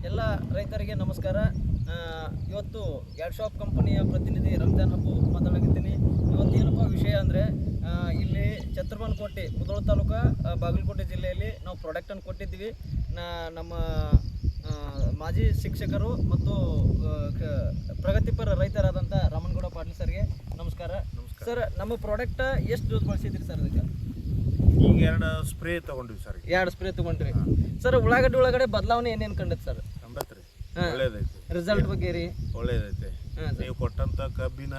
ಎಲ್ಲ ರೈತರಿಗೆ ನಮಸ್ಕಾರ. ಇವತ್ತು ಎರಡು ಶಾಪ್ ಕಂಪನಿಯ ಪ್ರತಿನಿಧಿ ರಂಜಾನ್ ಹಬ್ಬು ಮಾತಾಡಲಿದ್ದೀನಿ. ಇವತ್ತು ಏನಪ್ಪ ವಿಷಯ ಅಂದರೆ, ಇಲ್ಲಿ ಛತ್ರಬನಕೋಟೆ ಮುಧೋಳ ತಾಲೂಕು ಬಾಗಲಕೋಟೆ ಜಿಲ್ಲೆಯಲ್ಲಿ ನಾವು ಪ್ರಾಡಕ್ಟನ್ನು ಕೊಟ್ಟಿದ್ದೀವಿ. ನಮ್ಮ ಮಾಜಿ ಶಿಕ್ಷಕರು ಮತ್ತು ಪ್ರಗತಿಪರ ರೈತರಾದಂಥ ರಾಮನಗೌಡ ಪಾಟೀಲ್ ಸರ್ಗೆ ನಮಸ್ಕಾರ. ಸರ್, ನಮ್ಮ ಪ್ರಾಡಕ್ಟ್ ಎಷ್ಟು ಡೋಸ್ ಬಳಸಿದ್ರಿ ಸರ್? ಅದಕ್ಕೆ ಈಗ 2 ಸ್ಪ್ರೇ ತೊಗೊಂಡ್ವಿ ಸರ್. 2 ಸ್ಪ್ರೇ ತೊಗೊಂಡ್ರಿ ಸರ್. ಉಳ್ಳಾಗಡ್ಡಿ ಒಳಗಡೆ ಬದಲಾವಣೆ ಏನೇನು ಕಂಡೈತೆ ಸರ್? ಕಂಡತ್ರಿ, ಒಳ್ಳೇದೈತಿ. ರಿಸಲ್ಟ್ ಬಗ್ಗೆ ರೀ ಒಳ್ಳೇದೈತಿ. ನೀವು ಕೊಟ್ಟಂಥ ಕಬ್ಬಿನ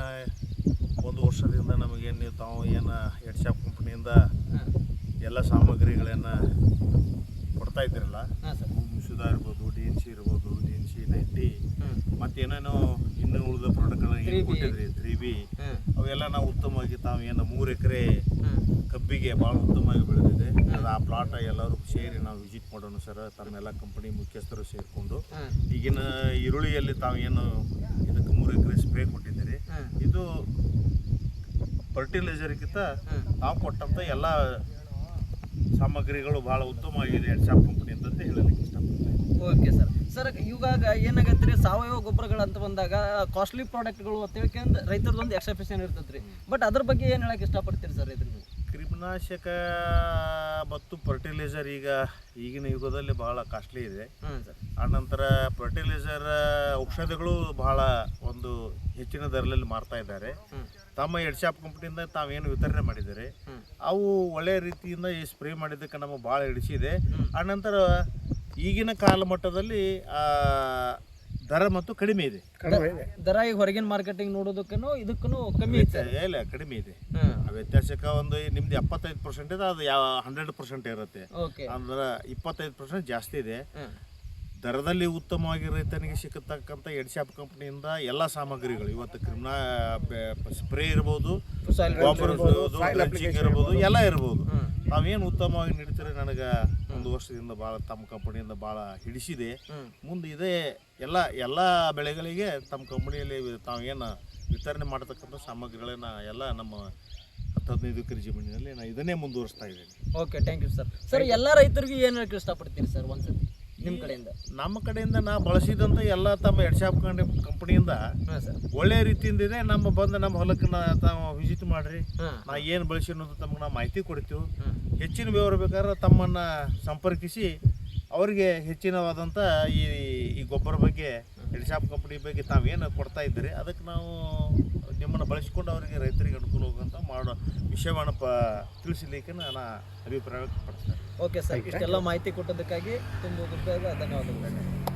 1 ವರ್ಷದಿಂದ ನಮಗೇನು ನೀವು ತಾವು ಏನು ಎಡ್ ಶಾಪ್ ಕಂಪ್ನಿಯಿಂದ ಎಲ್ಲ ಸಾಮಗ್ರಿಗಳನ್ನು ಕೊಡ್ತಾ ಇದ್ದೀರಲ್ಲ, ಮುಸುದ ಇರ್ಬೋದು, DNC ಇರ್ಬೋದು, DNC 90 ಮತ್ತೇನೇನೋ ಇನ್ನೂ ಉಳಿದ ಪ್ರಾಡಕ್ಟ್ಗಳನ್ನ ಕೊಟ್ಟಿದ್ರಿ 3B, ಅವೆಲ್ಲ ನಾವು ಉತ್ತಮವಾಗಿ ತಾವು ಏನು 3 ಎಕರೆ ಕಬ್ಬಿಗೆ ಭಾಳ ಉತ್ತಮವಾಗಿ ಬೆಳೆದಿದೆ. ಅದು ಆ ಪ್ಲಾಟ್ ಎಲ್ಲರೂ ಸೇರಿ ನಾವು ವಿಸಿಟ್ ಮಾಡೋಣ ಸರ್, ತಮ್ಮೆಲ್ಲ ಕಂಪನಿ ಮುಖ್ಯಸ್ಥರು ಸೇರಿಕೊಂಡು. ಈಗಿನ ಈರುಳ್ಳಿಯಲ್ಲಿ ತಾವು ಏನು ಇದಕ್ಕೆ 3 ಎಕರೆ ಸ್ಪ್ರೇ ಕೊಟ್ಟಿದ್ದೀರಿ, ಇದು ಫರ್ಟಿಲೈಸರ್ಗಿಂತ ತಾವು ಕೊಟ್ಟಂಥ ಎಲ್ಲ ಸಾಮಗ್ರಿಗಳು ಭಾಳ ಉತ್ತಮವಾಗಿದೆ ಎಡ್ ಶಾಪ್ ಕಂಪನಿ ಅಂತ ಹೇಳಲಿಕ್ಕೆ ಇಷ್ಟಪಡ್ತೀನಿ. Okay sir. ಸರ್, ಇವಾಗ ಏನಾಗತ್ತೆ ರೀ, ಸಾವಯವ ಗೊಬ್ಬರಗಳಂತ ಬಂದಾಗ ಕಾಸ್ಟ್ಲಿ ಪ್ರಾಡಕ್ಟ್ಗಳು ಅಂತ ಹೇಳ್ಕೊಂಡು ರೈತರದೊಂದು ಎಕ್ಸೆಪ್ಷನ್ ಇರ್ತೈತೆ ರೀ. ಬಟ್ ಅದ್ರ ಬಗ್ಗೆ ಏನು ಹೇಳಕ್ಕೆ ಇಷ್ಟಪಡ್ತೀರಿ ಸರ್? ಇದನ್ನು ಕ್ರಿಮಿನಾಶಕ ಮತ್ತು ಫರ್ಟಿಲೈಸರ್ ಈಗಿನ ಯುಗದಲ್ಲಿ ಬಹಳ ಕಾಸ್ಟ್ಲಿ ಇದೆ. ಆನಂತರ ಫರ್ಟಿಲೈಸರ್ ಔಷಧಿಗಳು ಬಹಳ ಒಂದು ಹೆಚ್ಚಿನ ದರದಲ್ಲಿ ಮಾರ್ತಾ ಇದ್ದಾರೆ. ತಮ್ಮ ಎಡ್ ಶಾಪ್ ಕಂಪ್ನಿಯಿಂದ ತಾವೇನು ವಿತರಣೆ ಮಾಡಿದ್ದಾರೆ, ಅವು ಒಳ್ಳೆಯ ರೀತಿಯಿಂದ ಈ ಸ್ಪ್ರೇ ಮಾಡಿದ್ದಕ್ಕೆ ನಮಗೆ ಭಾಳ ಹಿಡಿಸಿದೆ. ಆನಂತರ ಈಗಿನ ಕಾಲಮಟ್ಟದಲ್ಲಿ ದರ ಮತ್ತು ಕಡಿಮೆ ಇದೆ. ದರ ಈಗ ಹೊರಗಿನ ಮಾರ್ಕೆಟಿಂಗ್ ನೋಡೋದಕ್ಕೂ ಇದಕ್ಕೂ ಕಮ್ಮಿ ಇದೆ. ಇಲ್ಲ, ಕಡಿಮೆ ಇದೆ. ವ್ಯತ್ಯಾಸಕ್ಕೆ ಒಂದು ನಿಮ್ದು 75% ಇದೆ, ಅದು 100% ಇರುತ್ತೆ. ಅಂದ್ರೆ 25% ಜಾಸ್ತಿ ಇದೆ. ದರದಲ್ಲಿ ಉತ್ತಮವಾಗಿ ರೈತನಿಗೆ ಸಿಕ್ಕತಕ್ಕಂಥ ಎಡ್ ಶಾಪ್ ಕಂಪ್ನಿಯಿಂದ ಎಲ್ಲ ಸಾಮಗ್ರಿಗಳು, ಇವತ್ತು ಸ್ಪ್ರೇ ಇರ್ಬೋದು, ಗೊಬ್ಬರ ಇರ್ಬೋದು, ಡ್ರೆಂಚಿಂಗ್ ಇರ್ಬೋದು, ಎಲ್ಲ ಇರ್ಬೋದು. ನಾವೇನು ಉತ್ತಮವಾಗಿ ನೀಡ್ತೀರಿ, ನನಗೆ 1 ವರ್ಷದಿಂದ ಭಾಳ ತಮ್ಮ ಕಂಪನಿಯಿಂದ ಭಾಳ ಹಿಡಿಸಿದೆ. ಮುಂದೆ ಇದೇ ಎಲ್ಲ ಬೆಳೆಗಳಿಗೆ ತಮ್ಮ ಕಂಪನಿಯಲ್ಲಿ ತಾವೇನು ವಿತರಣೆ ಮಾಡತಕ್ಕಂಥ ಸಾಮಗ್ರಿಗಳನ್ನ ಎಲ್ಲ ನಮ್ಮ 10-15 ಎಕರೆ ಜಮೀನಿನಲ್ಲಿ ನಾನು ಇದನ್ನೇ ಮುಂದುವರಿಸ್ತಾ ಇದ್ದೀನಿ. Okay, thank you sir. Sir, ಎಲ್ಲ ರೈತರಿಗೆ ಏನು ಹೇಳಕ್ಕೆ ಇಷ್ಟಪಡ್ತೀನಿ ಸರ್ ಒಂದ್ಸತಿ ನಿಮ್ಮ ಕಡೆಯಿಂದ? ನಮ್ಮ ಕಡೆಯಿಂದ ನಾ ಬಳಸಿದಂಥ ಎಲ್ಲ ತಮ್ಮ ಎಡ್ ಶಾಪ್ ಕಂಪನಿಯಿಂದ ಒಳ್ಳೆ ರೀತಿಯಿಂದ ಇದೆ. ನಮ್ಮ ಹೊಲಕ್ಕೆ ತಾವು ವಿಸಿಟ್ ಮಾಡ್ರಿ, ನಾ ಏನು ಬಳಸಿ ಅನ್ನೋದು ತಮಗೆ ನಾವು ಮಾಹಿತಿ ಕೊಡ್ತೀವಿ. ಹೆಚ್ಚಿನ ವಿವರ ಬೇಕಾದ್ರೆ ತಮ್ಮನ್ನು ಸಂಪರ್ಕಿಸಿ ಅವರಿಗೆ ಹೆಚ್ಚಿನವಾದಂಥ ಈ ಗೊಬ್ಬರ ಬಗ್ಗೆ, ಎಡ್ ಶಾಪ್ ಕಂಪನಿ ಬಗ್ಗೆ ತಾವೇನು ಕೊಡ್ತಾ ಇದ್ದೀರಿ ಅದಕ್ಕೆ ನಾವು ನಿಮ್ಮನ್ನು ಬಳಸಿಕೊಂಡು ಅವರಿಗೆ ರೈತರಿಗೆ ಅನುಕೂಲ ಹೋಗುವಂಥ ಮಾಡೋ ವಿಷಯವನ್ನು ತಿಳಿಸಲಿಕ್ಕೆ ನಾನು ಅಭಿಪ್ರಾಯ ಪಡ್ತೇನೆ. ಓಕೆ ಸರ್, ಇಷ್ಟೆಲ್ಲ ಮಾಹಿತಿ ಕೊಟ್ಟೋದಕ್ಕಾಗಿ ತುಂಬ ಧನ್ಯವಾದಗಳು.